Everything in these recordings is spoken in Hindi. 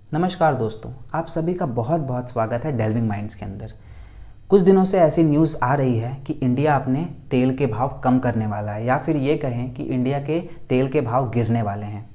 नमस्कार दोस्तों, आप सभी का बहुत बहुत स्वागत है डेल्विंग माइंड्स के अंदर। कुछ दिनों से ऐसी न्यूज़ आ रही है कि इंडिया अपने तेल के भाव कम करने वाला है, या फिर ये कहें कि इंडिया के तेल के भाव गिरने वाले हैं।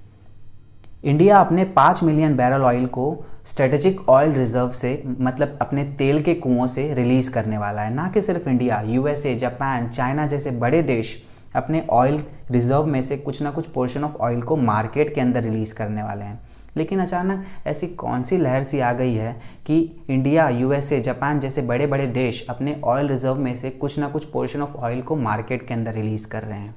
इंडिया अपने 5 मिलियन बैरल ऑयल को स्ट्रेटेजिक ऑयल रिजर्व से मतलब अपने तेल के कुओं से रिलीज़ करने वाला है। ना कि सिर्फ इंडिया, यूएसए, जापान, चाइना जैसे बड़े देश अपने ऑयल रिजर्व में से कुछ ना कुछ पोर्शन ऑफ ऑयल को मार्केट के अंदर रिलीज़ करने वाले हैं। लेकिन अचानक ऐसी कौन सी लहर सी आ गई है कि इंडिया, यूएसए, जापान जैसे बड़े बड़े देश अपने ऑयल रिजर्व में से कुछ ना कुछ पोर्शन ऑफ ऑयल को मार्केट के अंदर रिलीज़ कर रहे हैं।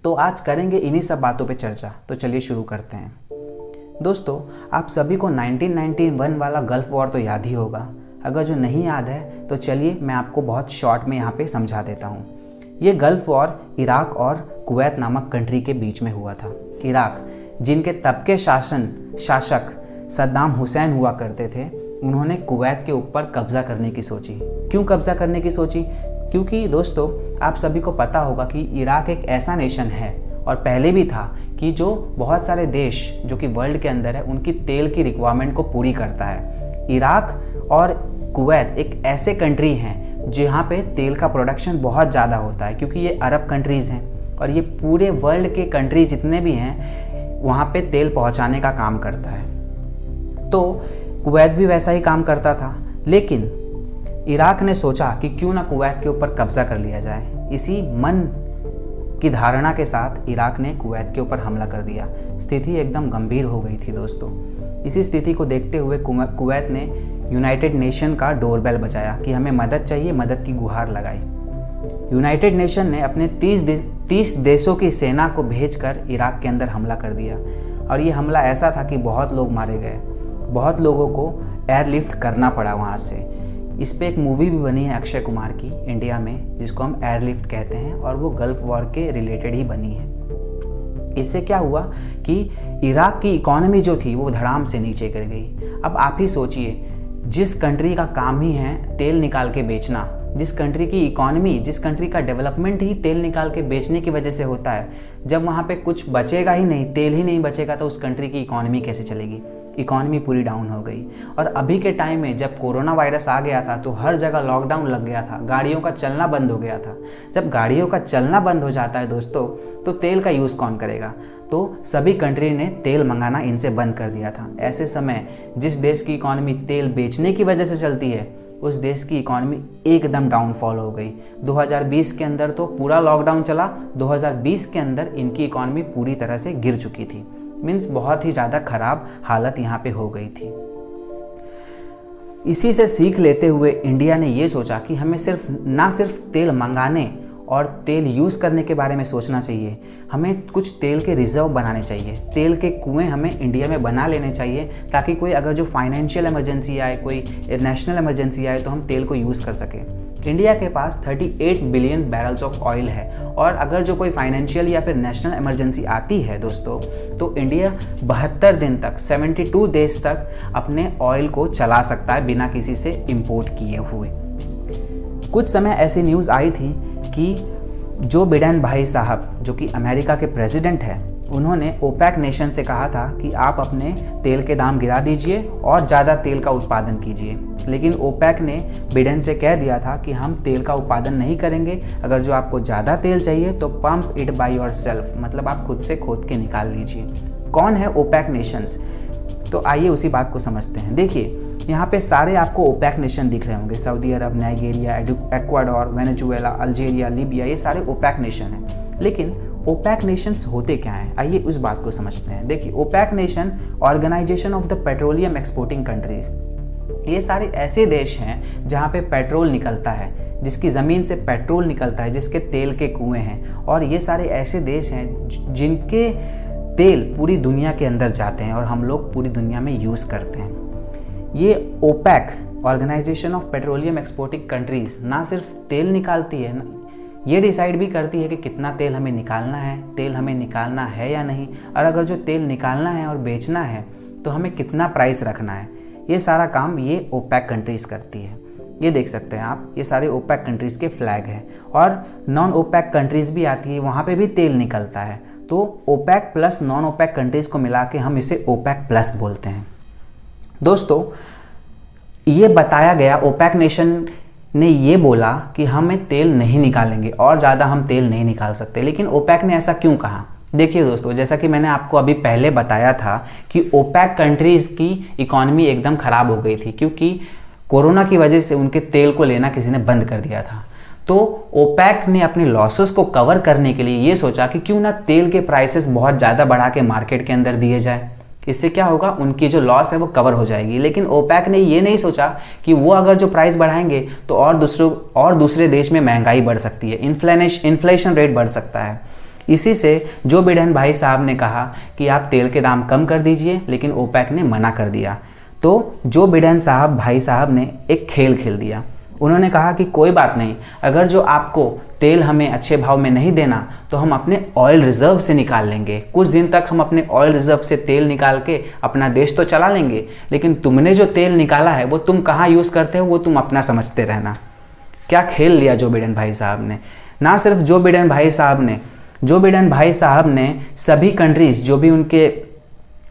तो आज करेंगे इन्हीं सब बातों पे चर्चा। तो चलिए शुरू करते हैं। दोस्तों, आप सभी को 1991 वाला गल्फ़ वॉर तो याद ही होगा। अगर जो नहीं याद है तो चलिए मैं आपको बहुत शॉर्ट में यहाँ पे समझा देता हूँ। ये गल्फ़ वॉर इराक और कुवैत नामक कंट्री के बीच में हुआ था। इराक, जिनके तब के शासक सद्दाम हुसैन हुआ करते थे, उन्होंने कुवैत के ऊपर कब्ज़ा करने की सोची। क्यों कब्ज़ा करने की सोची? क्योंकि दोस्तों, आप सभी को पता होगा कि इराक एक ऐसा नेशन है, और पहले भी था, कि जो बहुत सारे देश जो कि वर्ल्ड के अंदर है उनकी तेल की रिक्वायरमेंट को पूरी करता है। इराक और कुवैत एक ऐसे कंट्री हैं जहाँ पे तेल का प्रोडक्शन बहुत ज़्यादा होता है, क्योंकि ये अरब कंट्रीज़ हैं और ये पूरे वर्ल्ड के कंट्री जितने भी हैं वहाँ पे तेल पहुँचाने का काम करता है। तो कुवैत भी वैसा ही काम करता था, लेकिन इराक ने सोचा कि क्यों ना कुवैत के ऊपर कब्ज़ा कर लिया जाए। इसी मन की धारणा के साथ इराक ने कुवैत के ऊपर हमला कर दिया। स्थिति एकदम गंभीर हो गई थी दोस्तों। इसी स्थिति को देखते हुए कुवैत ने यूनाइटेड नेशन का डोरबेल बजाया कि हमें मदद चाहिए, मदद की गुहार लगाई। यूनाइटेड नेशन ने अपने 30 देशों की सेना को भेजकर इराक के अंदर हमला कर दिया, और ये हमला ऐसा था कि बहुत लोग मारे गए, बहुत लोगों को एयरलिफ्ट करना पड़ा वहाँ से। इस पे एक मूवी भी बनी है अक्षय कुमार की इंडिया में, जिसको हम एयरलिफ्ट कहते हैं, और वो गल्फ़ वॉर के रिलेटेड ही बनी है। इससे क्या हुआ कि इराक की इकॉनमी जो थी वो धड़ाम से नीचे गिर गई। अब आप ही सोचिए, जिस कंट्री का काम ही है तेल निकाल के बेचना, जिस कंट्री की इकॉनमी, जिस कंट्री का डेवलपमेंट ही तेल निकाल के बेचने की वजह से होता है, जब वहाँ पे कुछ बचेगा ही नहीं, तेल ही नहीं बचेगा, तो उस कंट्री की इकॉनमी कैसे चलेगी? इकॉनमी पूरी डाउन हो गई। और अभी के टाइम में जब कोरोना वायरस आ गया था तो हर जगह लॉकडाउन लग गया था, गाड़ियों का चलना बंद हो गया था। जब गाड़ियों का चलना बंद हो जाता है दोस्तों, तो तेल का यूज़ कौन करेगा? तो सभी कंट्री ने तेल मंगाना इनसे बंद कर दिया था। ऐसे समय जिस देश की इकॉनमी तेल बेचने की वजह से चलती है, उस देश की इकॉनमी एकदम डाउनफॉल हो गई। 2020 के अंदर तो पूरा लॉकडाउन चला, 2020 के अंदर इनकी इकॉनमी पूरी तरह से गिर चुकी थी। मीन्स बहुत ही ज़्यादा खराब हालत यहाँ पे हो गई थी। इसी से सीख लेते हुए इंडिया ने ये सोचा कि हमें ना सिर्फ तेल मंगाने और तेल यूज़ करने के बारे में सोचना चाहिए, हमें कुछ तेल के रिजर्व बनाने चाहिए। तेल के कुएं हमें इंडिया में बना लेने चाहिए, ताकि कोई अगर जो फाइनेंशियल इमरजेंसी आए, कोई नेशनल इमरजेंसी आए, तो हम तेल को यूज़ कर सकें। इंडिया के पास 38 बिलियन बैरल्स ऑफ ऑयल है, और अगर जो कोई फाइनेंशियल या फिर नेशनल इमरजेंसी आती है दोस्तों, तो इंडिया 72 दिन तक, 72 डेज तक अपने ऑयल को चला सकता है बिना किसी से इम्पोर्ट किए हुए। कुछ समय ऐसी न्यूज़ आई थी कि जो बिडेन भाई साहब, जो कि अमेरिका के प्रेसिडेंट हैं, उन्होंने ओपेक नेशन से कहा था कि आप अपने तेल के दाम गिरा दीजिए और ज़्यादा तेल का उत्पादन कीजिए। लेकिन ओपेक ने बिडेन से कह दिया था कि हम तेल का उत्पादन नहीं करेंगे, अगर जो आपको ज़्यादा तेल चाहिए तो पंप इट बाय योरसेल्फ, मतलब आप खुद से खोद के निकाल लीजिए। कौन है ओपेक नेशंस? तो आइए उसी बात को समझते हैं। देखिए, यहाँ पे सारे आपको ओपेक नेशन दिख रहे होंगे। Saudi Arab, Nigeria, Ecuador, Venezuela, Algeria, Libya, ये सारे ओपेक नेशन हैं। लेकिन ओपेक नेशंस होते क्या हैं? आइए उस बात को समझते हैं। देखिए, OPEC nation organisation of the petroleum exporting countries, ये सारे ऐसे देश हैं जहाँ पे पेट्रोल निकलता है, जिसकी ज़मीन से पेट्रोल निकलता है, जिसके तेल के कुएँ हैं, और ये सारे ऐसे देश हैं जिनके तेल पूरी दुनिया के अंदर जाते हैं और हम लोग पूरी दुनिया में यूज़ करते हैं। ये OPEC organisation of petroleum exporting countries ना सिर्फ तेल निकालती है, ये डिसाइड भी करती है कि कितना तेल हमें निकालना है, तेल हमें निकालना है या नहीं, और अगर जो तेल निकालना है और बेचना है तो हमें कितना प्राइस रखना है। ये सारा काम ये ओपेक कंट्रीज़ करती है। ये देख सकते हैं आप, ये सारे ओपेक कंट्रीज़ के फ्लैग हैं, और नॉन ओपेक कंट्रीज़ भी आती है, वहाँ पे भी तेल निकलता है। तो OPEC plus non OPEC countries को मिला के हम इसे ओपेक प्लस बोलते हैं। दोस्तों, ये बताया गया, ओपेक नेशन ने ये बोला कि हमें तेल नहीं निकालेंगे और ज़्यादा हम तेल नहीं निकाल सकते। लेकिन ओपेक ने ऐसा क्यों कहा? देखिए दोस्तों, जैसा कि मैंने आपको अभी पहले बताया था कि ओपेक कंट्रीज़ की इकॉनमी एकदम ख़राब हो गई थी, क्योंकि कोरोना की वजह से उनके तेल को लेना किसी ने बंद कर दिया था। तो ओपेक ने अपने लॉसेस को कवर करने के लिए ये सोचा कि क्यों ना तेल के प्राइसेस बहुत ज़्यादा बढ़ा के मार्केट के अंदर दिए जाए। इससे क्या होगा, उनकी जो लॉस है वो कवर हो जाएगी। लेकिन ओपेक ने ये नहीं सोचा कि वो अगर जो प्राइस बढ़ाएंगे तो और दूसरे देश में महंगाई बढ़ सकती है, इन्फ्लेशन रेट बढ़ सकता है। इसी से जो बिडेन भाई साहब ने कहा कि आप तेल के दाम कम कर दीजिए, लेकिन ओपेक ने मना कर दिया। तो जो बिडेन भाई साहब ने एक खेल खेल दिया। उन्होंने कहा कि कोई बात नहीं, अगर जो आपको तेल हमें अच्छे भाव में नहीं देना तो हम अपने ऑयल रिजर्व से निकाल लेंगे। कुछ दिन तक हम अपने ऑयल रिजर्व से तेल निकाल के अपना देश तो चला लेंगे, लेकिन तुमने जो तेल निकाला है वो तुम कहाँ यूज़ करते हो वो तुम अपना समझते रहना। क्या खेल लिया जो बिडेन भाई साहब ने। ना सिर्फ जो बिडेन भाई साहब ने सभी कंट्रीज़ जो भी उनके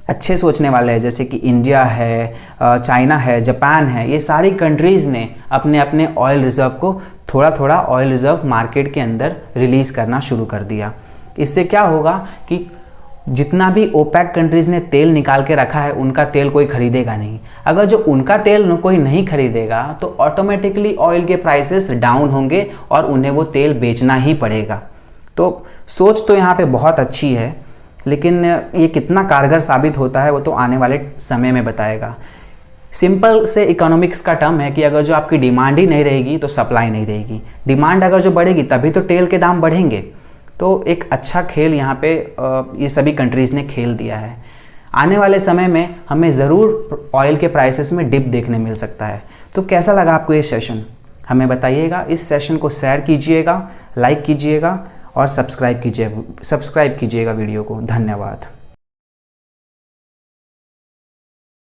अच्छे सोचने वाले हैं, जैसे कि इंडिया है, चाइना है, जापान है, ये सारी कंट्रीज़ ने अपने अपने ऑयल रिज़र्व को थोड़ा थोड़ा ऑयल रिज़र्व मार्केट के अंदर रिलीज़ करना शुरू कर दिया। इससे क्या होगा कि जितना भी ओपेक कंट्रीज़ ने तेल निकाल के रखा है उनका तेल कोई खरीदेगा नहीं। अगर जो उनका तेल कोई नहीं खरीदेगा तो ऑटोमेटिकली ऑयल के प्राइसेस डाउन होंगे और उन्हें वो तेल बेचना ही पड़ेगा। तो सोच तो यहाँ पे बहुत अच्छी है, लेकिन ये कितना कारगर साबित होता है वो तो आने वाले समय में बताएगा। सिंपल से इकोनॉमिक्स का टर्म है कि अगर जो आपकी डिमांड ही नहीं रहेगी तो सप्लाई नहीं रहेगी। डिमांड अगर जो बढ़ेगी तभी तो तेल के दाम बढ़ेंगे। तो एक अच्छा खेल यहाँ पे ये सभी कंट्रीज़ ने खेल दिया है। आने वाले समय में हमें ज़रूर ऑयल के प्राइसेस में डिप देखने मिल सकता है। तो कैसा लगा आपको ये सेशन, हमें बताइएगा। इस सेशन को शेयर कीजिएगा, लाइक कीजिएगा और सब्सक्राइब कीजिएगा वीडियो को। धन्यवाद।